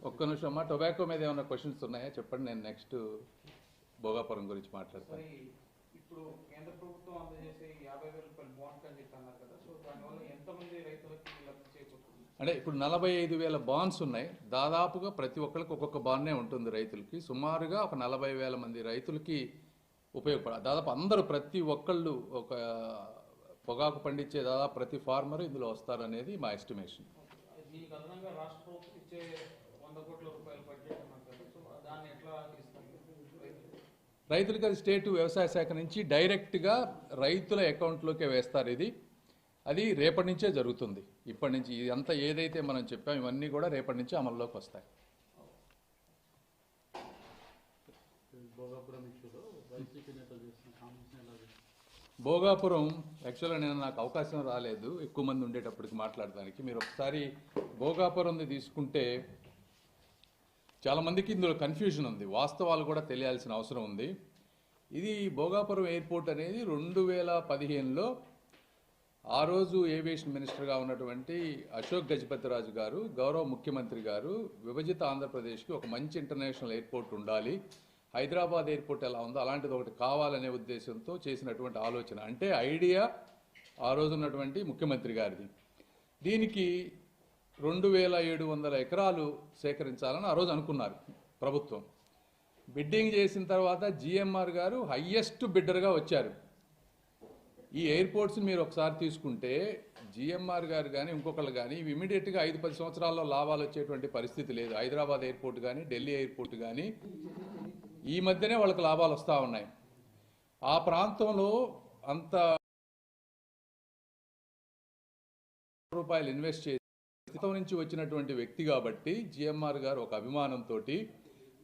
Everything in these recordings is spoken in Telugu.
ఒక్క నిమిషం అమ్మా, టొబాకో మీద ఏమైనా క్వశ్చన్స్ ఉన్నాయా చెప్పండి, నేను నెక్స్ట్ భోగాపురం గురించి మాట్లాడతాను. ఇప్పుడు కేంద్ర ప్రభుత్వం అందజేసే 50,000 రూపాయల బాండ్ అని చెప్పి అన్నారు కదా, సో దానివల్ల ఎంతమంది రైతులకి లబ్ధి చేకూరుతుంది? అంటే ఇప్పుడు 45,000 బాండ్స్ ఉన్నాయి. దాదాపుగా ప్రతి ఒక్కరికి ఒక్కొక్క బాండే ఉంటుంది రైతులకి. సుమారుగా ఒక 40,000 మంది రైతులకి ఉపయోగపడాలి. దాదాపు అందరూ ప్రతి ఒక్కళ్ళు ఒక పొగాకు పండించే దాదాపు ప్రతి ఫార్మర్ ఇందులో వస్తారనేది మా ఎస్టిమేషన్. దీనికి అదనంగా రాష్ట్ర ప్రభుత్వం ఇచ్చే 100 కోట్ల రూపాయల బడ్జెట్ అన్నారు కదా, సో దాన్ని ఎట్లా తీస్తారు? రైతులకి అది స్టేట్ వ్యవసాయ శాఖ నుంచి డైరెక్ట్గా రైతుల అకౌంట్లోకే వేస్తారు. అది రేపటి నుంచే జరుగుతుంది. ఇప్పటి నుంచి ఇదంతా ఏదైతే మనం చెప్పాం ఇవన్నీ కూడా రేపటి నుంచి అమల్లోకి వస్తాయి. భోగాపురం యాక్చువల్గా నేను నాకు అవకాశం రాలేదు ఎక్కువ మంది ఉండేటప్పటికి మాట్లాడడానికి. మీరు ఒకసారి భోగాపురంది తీసుకుంటే చాలామందికి ఇందులో కన్ఫ్యూజన్ ఉంది, వాస్తవాలు కూడా తెలియాల్సిన అవసరం ఉంది. ఇది భోగాపురం ఎయిర్పోర్ట్ అనేది 2015లో ఆ రోజు ఏవియేషన్ మినిస్టర్గా ఉన్నటువంటి అశోక్ గజపతిరాజు గారు, గౌరవ ముఖ్యమంత్రి గారు విభజిత ఆంధ్రప్రదేశ్కి ఒక మంచి ఇంటర్నేషనల్ ఎయిర్పోర్ట్ ఉండాలి, హైదరాబాద్ ఎయిర్పోర్ట్ ఎలా ఉందో అలాంటిది ఒకటి కావాలనే ఉద్దేశంతో చేసినటువంటి ఆలోచన. అంటే ఐడియా ఆ రోజు ఉన్నటువంటి ముఖ్యమంత్రి గారిది. దీనికి 2,700 ఎకరాలు సేకరించాలని ఆ రోజు అనుకున్నారు ప్రభుత్వం. బిడ్డింగ్ చేసిన తర్వాత జిఎంఆర్ గారు హయ్యెస్ట్ బిడ్డర్గా వచ్చారు. ఈ ఎయిర్పోర్ట్స్ మీరు ఒకసారి తీసుకుంటే జిఎంఆర్ గారు కానీ ఇంకొకళ్ళు కానీ ఇమీడియట్గా 5-10 సంవత్సరాల్లో లాభాలు వచ్చేటువంటి పరిస్థితి లేదు. హైదరాబాద్ ఎయిర్పోర్ట్ కానీ ఢిల్లీ ఎయిర్పోర్ట్ కానీ ఈ మధ్యనే వాళ్ళకి లాభాలు వస్తూ ఉన్నాయి. ఆ ప్రాంతంలో అంత రూపాయలు ఇన్వెస్ట్ చేసి నుంచి వచ్చినటువంటి వ్యక్తి కాబట్టి జిఎంఆర్ గారు ఒక అభిమానంతో,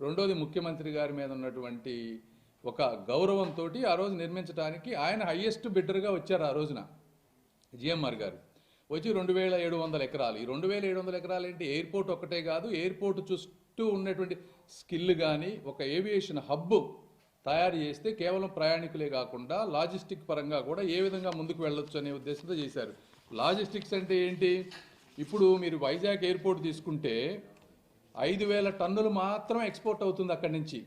రెండోది ముఖ్యమంత్రి గారి మీద ఉన్నటువంటి ఒక గౌరవంతో ఆ రోజు నిర్మించడానికి ఆయన హయ్యెస్ట్ బిడ్డర్గా వచ్చారు. ఆ రోజున జిఎంఆర్ గారు వచ్చి 2,700 ఎకరాలు. ఈ 2,700 ఎకరాలు ఏంటి, ఎయిర్పోర్ట్ ఒక్కటే కాదు, ఎయిర్పోర్ట్ చుట్టూ ఉన్నటువంటి స్కిల్ కానీ ఒక ఏవియేషన్ హబ్ తయారు చేస్తే కేవలం ప్రయాణికులే కాకుండా లాజిస్టిక్ పరంగా కూడా ఏ విధంగా ముందుకు వెళ్ళొచ్చు అనే ఉద్దేశంతో చేశారు. లాజిస్టిక్స్ అంటే ఏంటి, ఇప్పుడు మీరు వైజాగ్ ఎయిర్పోర్ట్ తీసుకుంటే 5,000 టన్నులు మాత్రం ఎక్స్పోర్ట్ అవుతుంది అక్కడి నుంచి.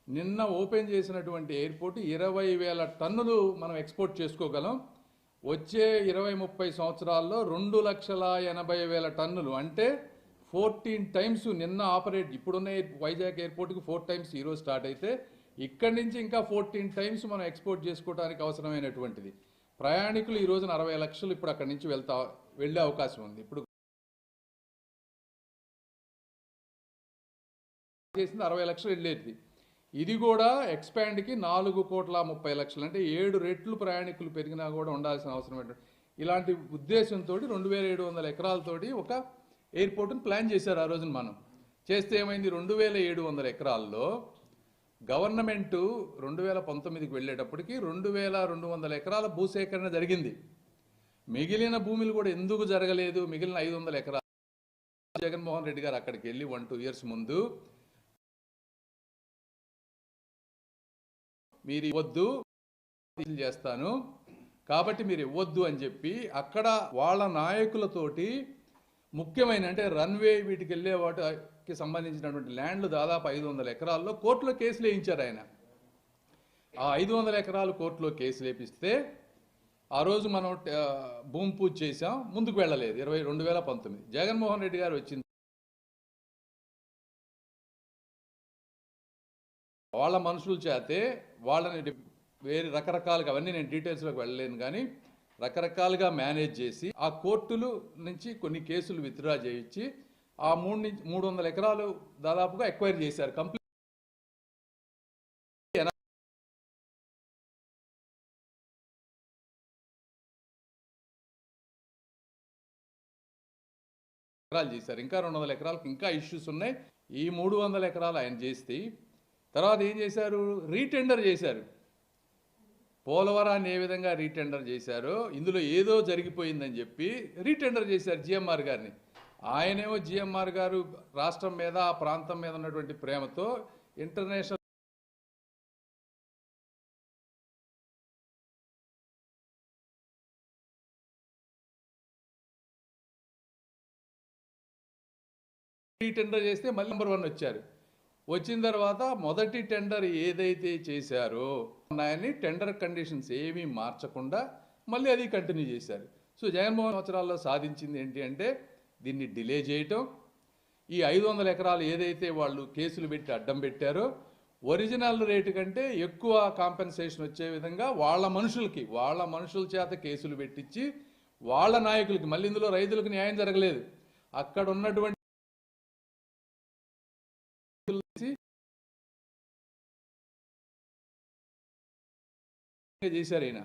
నిన్న ఓపెన్ చేసినటువంటి ఎయిర్పోర్ట్ 20,000 టన్నులు మనం ఎక్స్పోర్ట్ చేసుకోగలం. వచ్చే 20-30 సంవత్సరాల్లో 2,80,000 టన్నులు, అంటే 14 టైమ్స్ నిన్న ఆపరేట్ ఇప్పుడున్న వైజాగ్ ఎయిర్పోర్ట్కి 4 టైమ్స్ ఈరోజు స్టార్ట్ అయితే ఇక్కడి నుంచి ఇంకా 14 టైమ్స్ మనం ఎక్స్పోర్ట్ చేసుకోవడానికి అవసరమైనటువంటిది. ప్రయాణికులు ఈ రోజున 60 లక్షలు ఇప్పుడు అక్కడి నుంచి వెళ్ళే అవకాశం ఉంది. ఇప్పుడు చేసింది 60 లక్షలు వెళ్ళేది. ఇది కూడా ఎక్స్పాండ్కి 4,30,00,000 అంటే 7 రెట్లు ప్రయాణికులు పెరిగినా కూడా ఉండాల్సిన అవసరం. ఇలాంటి ఉద్దేశంతో 2,700 ఎకరాలతోటి ఒక ఎయిర్పోర్ట్ని ప్లాన్ చేశారు ఆ రోజున. మనం చేస్తే ఏమైంది, 2,700 ఎకరాల్లో గవర్నమెంటు 2019కి వెళ్ళేటప్పటికి 2,200 ఎకరాల భూసేకరణ జరిగింది. మిగిలిన భూములు కూడా ఎందుకు జరగలేదు, మిగిలిన 500 ఎకరాలు జగన్మోహన్ రెడ్డి గారు అక్కడికి వెళ్ళి 1-2 ఇయర్స్ ముందు మీరు ఇవ్వద్దు చేస్తాను కాబట్టి మీరు ఇవ్వద్దు అని చెప్పి అక్కడ వాళ్ళ నాయకులతోటి ముఖ్యమైన అంటే రన్వే వీటికి వెళ్ళే వాటికి సంబంధించినటువంటి ల్యాండ్లు దాదాపు 500 ఎకరాల్లో కోర్టులో కేసులు వేయించారు ఆయన. ఆ 500 ఎకరాలు కోర్టులో కేసులు వేపిస్తే ఆ రోజు మనం భూమి పూజ చేసాం, ముందుకు వెళ్ళలేదు. 2019 జగన్మోహన్ రెడ్డి గారు వచ్చింది, వాళ్ళ మనుషుల చేతే వాళ్ళని వేరే రకరకాలుగా, అవన్నీ నేను డీటెయిల్స్లోకి వెళ్ళలేను కానీ రకరకాలుగా మేనేజ్ చేసి ఆ కోర్టులు నుంచి కొన్ని కేసులు విత్డ్రా చేయించి ఆ 300 ఎకరాలు దాదాపుగా ఎక్వైర్ చేశారు. కంప్లీట్ ఎకరాలు చేశారు. ఇంకా 200 ఎకరాలకు ఇంకా ఇష్యూస్ ఉన్నాయి. ఈ 300 ఎకరాలు ఆయన చేస్తే తర్వాత ఏం చేశారు, రీటెండర్ చేశారు. పోలవరాన్ని ఏ విధంగా రీటెండర్ చేశారో ఇందులో ఏదో జరిగిపోయిందని చెప్పి రీటెండర్ చేశారు జిఎంఆర్ గారిని. ఆయనేమో జిఎంఆర్ గారు రాష్ట్రం మీద ఆ ప్రాంతం మీద ఉన్నటువంటి ప్రేమతో ఇంటర్నేషనల్ టెండర్ చేస్తే మళ్ళీ నెంబర్ 1 వచ్చారు. వచ్చిన తర్వాత మొదటి టెండర్ ఏదైతే చేశారో ఉన్నాయని టెండర్ కండిషన్స్ ఏమీ మార్చకుండా మళ్ళీ అది కంటిన్యూ చేశారు. సో జగన్మోహన్ సంవత్సరాల్లో సాధించింది ఏంటి అంటే దీన్ని డిలే చేయటం, ఈ 500 ఎకరాలు ఏదైతే వాళ్ళు కేసులు పెట్టి అడ్డం పెట్టారో ఒరిజినల్ రేటు కంటే ఎక్కువ కాంపెన్సేషన్ వచ్చే విధంగా వాళ్ళ మనుషుల చేత కేసులు పెట్టించి వాళ్ళ నాయకులకి, మళ్ళీ ఇందులో రైతులకు న్యాయం జరగలేదు, అక్కడ ఉన్నటువంటి చేశారు. అయినా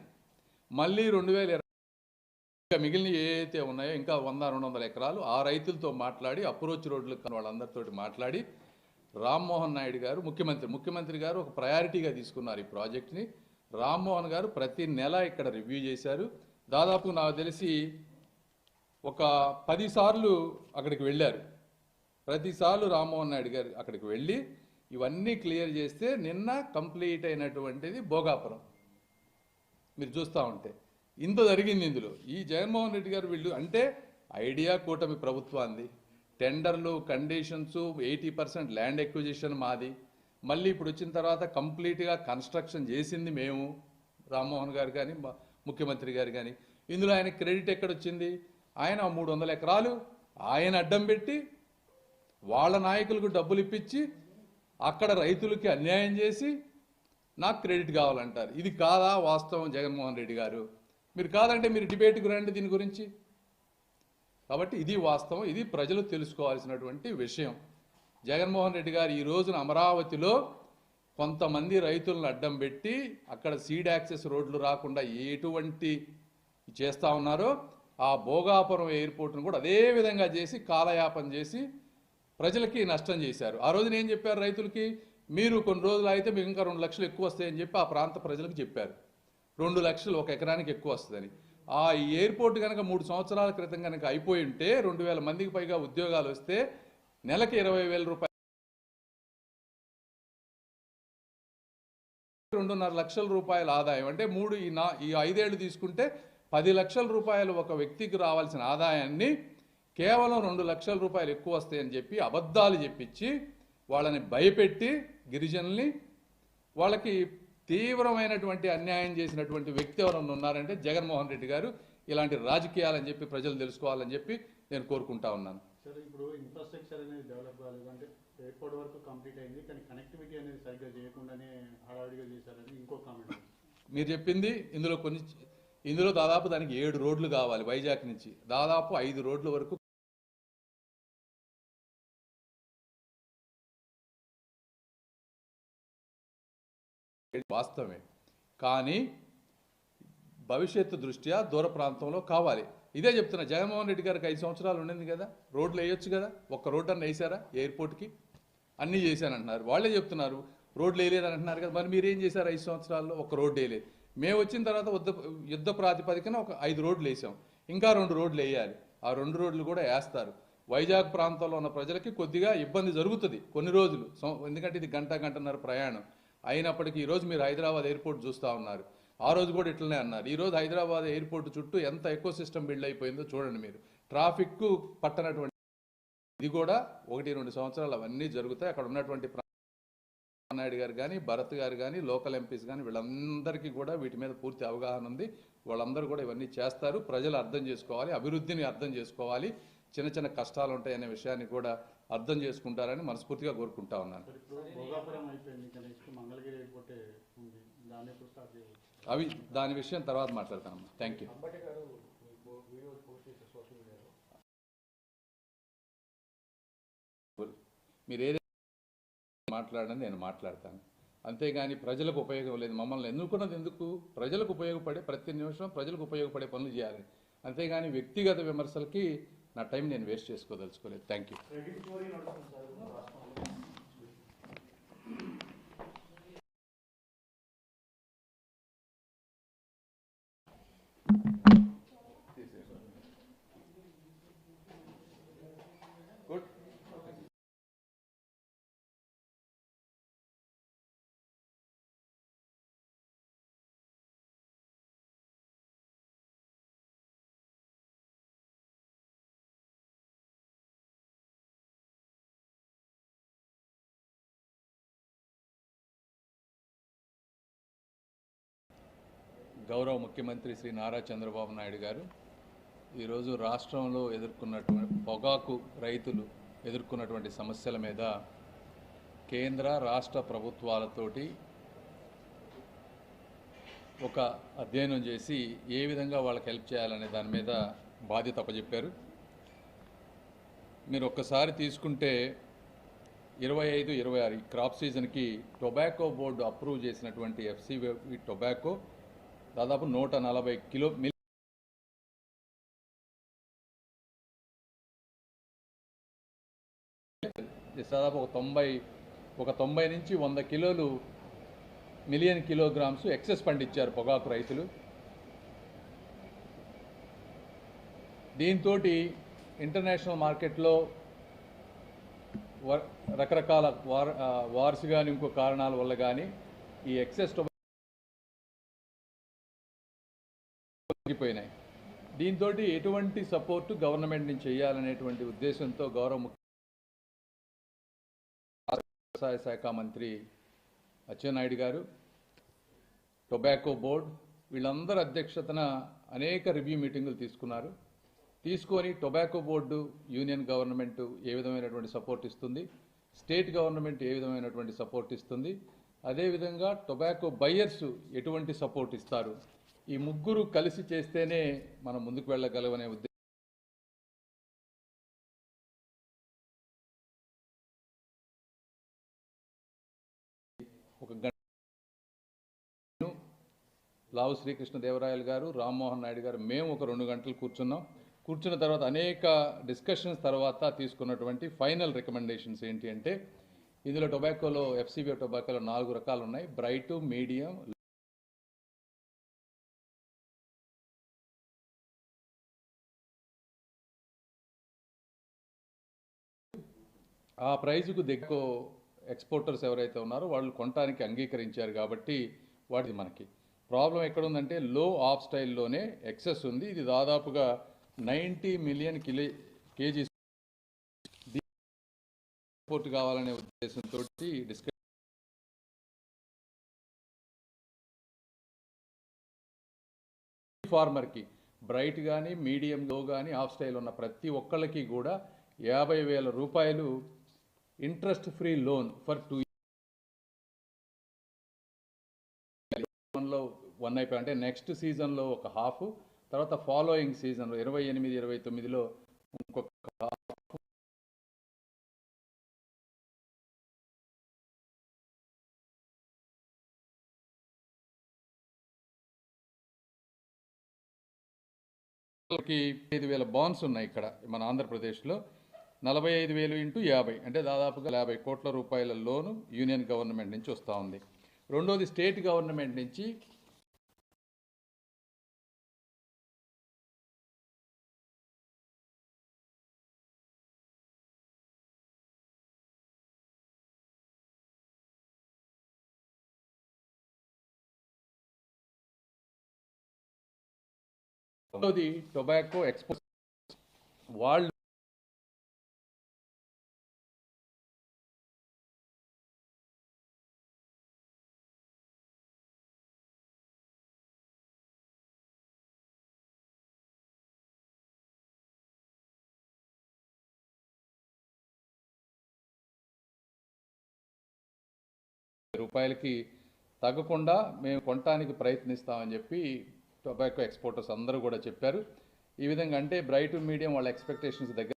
మళ్ళీ 2020 మిగిలిన ఏవైతే ఉన్నాయో ఇంకా 100-200 ఎకరాలు ఆ రైతులతో మాట్లాడి అప్రోచ్ రోడ్లు వాళ్ళందరితో మాట్లాడి రామ్మోహన్ నాయుడు గారు ముఖ్యమంత్రి గారు ఒక ప్రయారిటీగా తీసుకున్నారు ఈ ప్రాజెక్ట్ని. రామ్మోహన్ గారు ప్రతి నెల ఇక్కడ రివ్యూ చేశారు. దాదాపు నాకు తెలిసి ఒక 10 సార్లు అక్కడికి వెళ్ళారు. ప్రతిసార్లు రామ్మోహన్ నాయుడు గారు అక్కడికి వెళ్ళి ఇవన్నీ క్లియర్ చేస్తే నిన్న కంప్లీట్ అయినటువంటిది భోగాపురం. మీరు చూస్తూ ఉంటే ఇంత జరిగింది ఇందులో. ఈ జగన్మోహన్ రెడ్డి గారు వీళ్ళు అంటే ఐడియా కూటమి ప్రభుత్వాన్ని, టెండర్లు కండిషన్స్ 80% ల్యాండ్ ఎక్విజిషన్ మాది, మళ్ళీ ఇప్పుడు వచ్చిన తర్వాత కంప్లీట్గా కన్స్ట్రక్షన్ చేసింది మేము, రామ్మోహన్ గారు కానీ ముఖ్యమంత్రి గారు కానీ. ఇందులో ఆయన క్రెడిట్ ఎక్కడొచ్చింది? ఆయన 300 ఎకరాలు ఆయన అడ్డం పెట్టి వాళ్ళ నాయకులకు డబ్బులు ఇప్పించి అక్కడ రైతులకి అన్యాయం చేసి నాకు క్రెడిట్ కావాలంటారు. ఇది కాదా వాస్తవం జగన్మోహన్ రెడ్డి గారు? మీరు కాదంటే మీరు డిబేట్కి రండి దీని గురించి. కాబట్టి ఇది వాస్తవం, ఇది ప్రజలు తెలుసుకోవాల్సినటువంటి విషయం. జగన్మోహన్ రెడ్డి గారు ఈ రోజున అమరావతిలో కొంతమంది రైతులను అడ్డం పెట్టి అక్కడ సీడ్ యాక్సెస్ రోడ్లు రాకుండా ఎటువంటి చేస్తూ ఉన్నారో ఆ భోగాపురం ఎయిర్పోర్ట్ను కూడా అదే విధంగా చేసి కాలయాపన చేసి ప్రజలకి నష్టం చేశారు. ఆ రోజున ఏం చెప్పారు రైతులకి? మీరు కొన్ని రోజులు అయితే మీకు ఇంకా 2 లక్షలు ఎక్కువ వస్తాయని చెప్పి ఆ ప్రాంత ప్రజలకు చెప్పారు. 2 లక్షలు ఒక ఎకరానికి ఎక్కువ వస్తుందని. ఆ ఎయిర్పోర్ట్ కనుక 3 సంవత్సరాల క్రితం కనుక అయిపోయి ఉంటే 2000 మందికి పైగా ఉద్యోగాలు వస్తే నెలకి 20,000 రూపాయలు, 2.5 లక్షల రూపాయల ఆదాయం అంటే ఈ 5 ఏళ్ళు తీసుకుంటే 10 లక్షల రూపాయలు ఒక వ్యక్తికి రావాల్సిన ఆదాయాన్ని కేవలం 2 లక్షల రూపాయలు ఎక్కువ వస్తాయని చెప్పి అబద్ధాలు చెప్పించి వాళ్ళని భయపెట్టి గిరిజనుల్ని వాళ్ళకి తీవ్రమైనటువంటి అన్యాయం చేసినటువంటి వ్యక్తి ఎవరన్నా ఉన్నారంటే జగన్మోహన్ రెడ్డి గారు. ఇలాంటి రాజకీయాలని చెప్పి ప్రజలు తెలుసుకోవాలని చెప్పి నేను కోరుకుంటా ఉన్నాను. సార్ ఇప్పుడు ఇన్ఫ్రాస్ట్రక్చర్ అనేది డెవలప్ కాలేదు అంటే ఎయిర్పోర్ట్ వరకు కంప్లీట్ అయింది, కానీ కనెక్టివిటీ అనేది సరిగ్గా చేయకుండానే హడావిడిగా చేశారని ఇంకో కామెంట్. మీరు చెప్పింది ఇందులో దాదాపు దానికి 7 రోడ్లు కావాలి. వైజాగ్ నుంచి దాదాపు 5 రోడ్ల వరకు వాస్తవమే, కానీ భవిష్యత్తు దృష్ట్యా దూర ప్రాంతంలో కావాలి. ఇదే చెప్తున్నా. జగన్మోహన్ రెడ్డి గారికి 5 సంవత్సరాలు ఉండింది కదా, రోడ్లు వేయొచ్చు కదా. ఒక్క రోడ్డు అన్న వేసారా? ఎయిర్పోర్ట్కి అన్నీ చేశానంటున్నారు. వాళ్ళే చెప్తున్నారు రోడ్లు వేయలేదని అంటున్నారు కదా. మరి మీరేం చేశారు 5 సంవత్సరాల్లో? ఒక్క రోడ్డు వేయలేదు. మేము వచ్చిన తర్వాత యుద్ధ ప్రాతిపదికన ఒక 5 రోడ్లు వేసాం, ఇంకా 2 రోడ్లు వేయాలి. ఆ 2 రోడ్లు కూడా వేస్తారు. వైజాగ్ ప్రాంతంలో ఉన్న ప్రజలకి కొద్దిగా ఇబ్బంది జరుగుతుంది కొన్ని రోజులు, ఎందుకంటే ఇది గంటన్నర ప్రయాణం. అయినప్పటికీ ఈరోజు మీరు హైదరాబాద్ ఎయిర్పోర్ట్ చూస్తూ ఉన్నారు. ఆ రోజు కూడా ఇట్లనే అన్నారు. ఈరోజు హైదరాబాద్ ఎయిర్పోర్ట్ చుట్టూ ఎంత ఎకో సిస్టమ్ బిల్డ్ అయిపోయిందో చూడండి మీరు. ట్రాఫిక్ పట్టనటువంటి ఇది కూడా 1-2 సంవత్సరాలు అవన్నీ జరుగుతాయి. అక్కడ ఉన్నటువంటి నాయుడు గారు కానీ, భరత్ గారు కానీ, లోకల్ ఎంపీస్ కానీ వీళ్ళందరికీ కూడా వీటి మీద పూర్తి అవగాహన ఉంది. వాళ్ళందరూ కూడా ఇవన్నీ చేస్తారు. ప్రజలు అర్థం చేసుకోవాలి, అభివృద్ధిని అర్థం చేసుకోవాలి, చిన్న చిన్న కష్టాలు ఉంటాయనే విషయాన్ని కూడా అర్థం చేసుకుంటారని మనస్ఫూర్తిగా కోరుకుంటా ఉన్నాను. దాని విషయం తర్వాత మాట్లాడతానమ్మా. Thank you. మీరు ఏదైతే మాట్లాడని నేను మాట్లాడతాను, అంతేగాని ప్రజలకు ఉపయోగం లేదు. మమ్మల్ని ఎన్నుకున్నది ఎందుకు? ప్రజలకు ఉపయోగపడే ప్రతి నిమిషం ప్రజలకు ఉపయోగపడే పనులు చేయాలి, అంతేగాని వ్యక్తిగత విమర్శలకి నా టైం నేను వేస్ట్ చేసుకోదలుచుకోలేదు. Thank you. గౌరవ ముఖ్యమంత్రి శ్రీ నారా చంద్రబాబు నాయుడు గారు ఈరోజు రాష్ట్రంలో ఎదుర్కొన్నటువంటి పొగాకు రైతులు ఎదుర్కొన్నటువంటి సమస్యల మీద కేంద్ర రాష్ట్ర ప్రభుత్వాలతోటి ఒక అధ్యయనం చేసి ఏ విధంగా వాళ్ళకి హెల్ప్ చేయాలనే దాని మీద బాధ్యత అప్పచెప్పారు. మీరు ఒక్కసారి తీసుకుంటే 25-26 క్రాప్ సీజన్కి టొబాకో బోర్డు అప్రూవ్ చేసినటువంటి ఎఫ్సివి టొబాకో దాదాపు 140 కిలో దాదాపు ఒక 90 నుంచి 100 కిలోలు మిలియన్ కిలోగ్రామ్స్ ఎక్సెస్ పండించారు పొగాకు రైతులు. దీంతో ఇంటర్నేషనల్ మార్కెట్లో రకరకాల వార్స్ కానీ ఇంకో కారణాల వల్ల కానీ ఈ ఎక్సెస్ తగ్గిపోయినాయి. దీంతో ఎటువంటి సపోర్టు గవర్నమెంట్ నుంచి చేయాలనేటువంటి ఉద్దేశంతో గౌరవ వ్యవసాయ శాఖ మంత్రి అచ్చెన్నాయుడు గారు, టొబాకో బోర్డ్ వీళ్ళందరి అధ్యక్షతన అనేక రివ్యూ మీటింగులు తీసుకొని టొబాకో బోర్డు యూనియన్ గవర్నమెంట్ ఏ విధమైనటువంటి సపోర్ట్ ఇస్తుంది, స్టేట్ గవర్నమెంట్ ఏ విధమైనటువంటి సపోర్ట్ ఇస్తుంది, అదేవిధంగా టొబాకో బయ్యర్స్ ఎటువంటి సపోర్ట్ ఇస్తారు, ఈ ముగ్గురు కలిసి చేస్తేనే మనం ముందుకు వెళ్ళగలమనే ఉద్దేశం ఒక లావు శ్రీకృష్ణదేవరాయలు గారు, రామ్మోహన్ నాయుడు గారు, మేము ఒక 2 గంటలు కూర్చున్న తర్వాత అనేక డిస్కషన్స్ తర్వాత తీసుకున్నటువంటి ఫైనల్ రికమెండేషన్స్ ఏంటి అంటే, ఇందులో టొబాకోలో ఎఫ్సివి టొబాకోలో 4 రకాలు ఉన్నాయి. బ్రైట్, మీడియం, ఆ ప్రైజుకు దగ్గర ఎక్స్పోర్టర్స్ ఎవరైతే ఉన్నారో వాళ్ళు కొనడానికి అంగీకరించారు. కాబట్టి వాటిది మనకి ప్రాబ్లం ఎక్కడుందంటే లో ఆఫ్ స్టైల్లోనే ఎక్సెస్ ఉంది. ఇది దాదాపుగా 90 మిలియన్ కేజీస్ ఎక్స్పోర్ట్ కావాలనే ఉద్దేశంతో డిస్కస్ ఫార్మర్కి బ్రైట్ కానీ మీడియం లో కానీ ఆఫ్ స్టైల్ ఉన్న ప్రతి ఒక్కళ్ళకి కూడా 50,000 రూపాయలు ఇంట్రెస్ట్ ఫ్రీ లోన్ ఫర్ 2 1 అయిపోయి అంటే నెక్స్ట్ సీజన్లో ఒక హాఫ్, తర్వాత ఫాలోయింగ్ సీజన్లో 28-29లో ఇంకొక హాఫ్. కి 5,000 బాండ్స్ ఉన్నాయి ఇక్కడ మన ఆంధ్రప్రదేశ్లో. 45,000 ఇంటూ 50 అంటే దాదాపుగా 50 కోట్ల రూపాయల లోను యూనియన్ గవర్నమెంట్ నుంచి వస్తూ ఉంది. రెండోది స్టేట్ గవర్నమెంట్ నుంచి టొబాకో ఎక్స్పోర్ట్ వాళ్ళు రూపాయలకి తగ్గకుండా మేము కొనడానికి ప్రయత్నిస్తామని చెప్పి టొబాకో ఎక్స్పోర్టర్స్ అందరూ కూడా చెప్పారు. ఈ విధంగా అంటే బ్రైట్ మీడియం వాళ్ళ ఎక్స్పెక్టేషన్స్ దగ్గర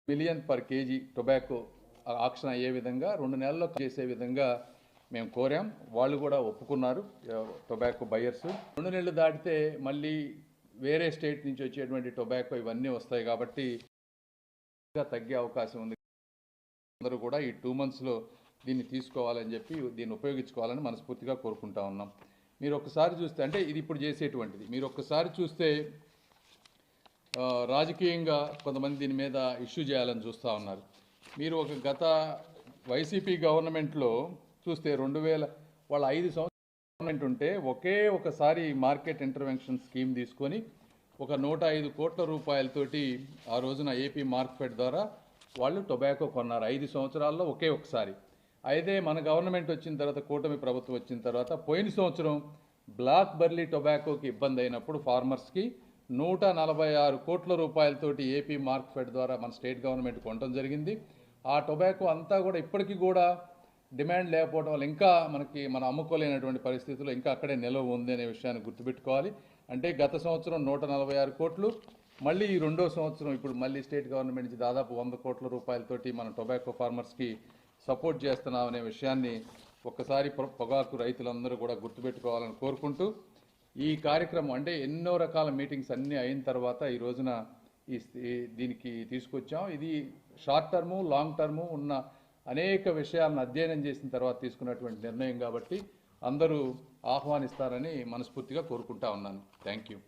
million per KG tobacco auction అయ్యే విధంగా 2 నెలల్లో చేసే విధంగా మేము కోరాం. వాళ్ళు కూడా ఒప్పుకున్నారు టొబాకో బయర్స్. 2 నెలలు దాటితే మళ్ళీ వేరే స్టేట్ నుంచి వచ్చేటువంటి టొబాకో ఇవన్నీ వస్తాయి కాబట్టి తగ్గే అవకాశం ఉంది. అందరూ కూడా ఈ 2 మంత్స్లో దీన్ని తీసుకోవాలని చెప్పి దీన్ని ఉపయోగించుకోవాలని మనస్ఫూర్తిగా కోరుకుంటా ఉన్నాం. మీరు ఒక్కసారి చూస్తే అంటే ఇది ఇప్పుడు చేసేటువంటిది మీరు ఒక్కసారి చూస్తే రాజకీయంగా కొంతమంది దీని మీద ఇష్యూ చేయాలని చూస్తూ ఉన్నారు. మీరు ఒక గత వైసీపీ గవర్నమెంట్లో చూస్తే 2000 వాళ్ళ 5 సంవత్సరాలు గవర్నమెంట్ ఉంటే ఒకే ఒకసారి మార్కెట్ ఇంటర్వెన్షన్ స్కీమ్ తీసుకొని ఒక 105 కోట్ల రూపాయలతోటి ఆ రోజున ఏపీ మార్కెట్ ద్వారా వాళ్ళు టొబాకో కొన్నారు 5 సంవత్సరాల్లో ఒకే ఒకసారి. అయితే మన గవర్నమెంట్ వచ్చిన తర్వాత, కూటమి ప్రభుత్వం వచ్చిన తర్వాత పోయిన సంవత్సరం బ్లాక్ బర్లీ టొబాకోకి ఇబ్బంది అయినప్పుడు ఫార్మర్స్కి 146 కోట్ల రూపాయలతోటి ఏపీ మార్కెట్ ద్వారా మన స్టేట్ గవర్నమెంట్ కొనడం జరిగింది. ఆ టొబాకో అంతా కూడా ఇప్పటికీ కూడా డిమాండ్ లేకపోవడం వల్ల ఇంకా మనం అమ్ముకోలేనటువంటి పరిస్థితుల్లో ఇంకా అక్కడే నిలవ ఉంది అనే విషయాన్ని గుర్తుపెట్టుకోవాలి. అంటే గత సంవత్సరం 146 కోట్లు, మళ్ళీ ఈ రెండో సంవత్సరం ఇప్పుడు మళ్ళీ స్టేట్ గవర్నమెంట్ నుంచి దాదాపు 100 కోట్ల రూపాయలతోటి మనం టొబాకో ఫార్మర్స్కి సపోర్ట్ చేస్తున్నాం అనే విషయాన్ని ఒక్కసారి పొగాకు రైతులందరూ కూడా గుర్తుపెట్టుకోవాలని కోరుకుంటూ, ఈ కార్యక్రమం అంటే ఎన్నో రకాల మీటింగ్స్ అన్నీ అయిన తర్వాత ఈ రోజున దీనికి తీసుకొచ్చాం. ఇది షార్ట్ టర్ము, లాంగ్ టర్ము ఉన్న అనేక విషయాలను అధ్యయనం చేసిన తర్వాత తీసుకున్నటువంటి నిర్ణయం కాబట్టి అందరూ ఆహ్వానిస్తారని మనస్ఫూర్తిగా కోరుకుంటా ఉన్నాను. Thank you.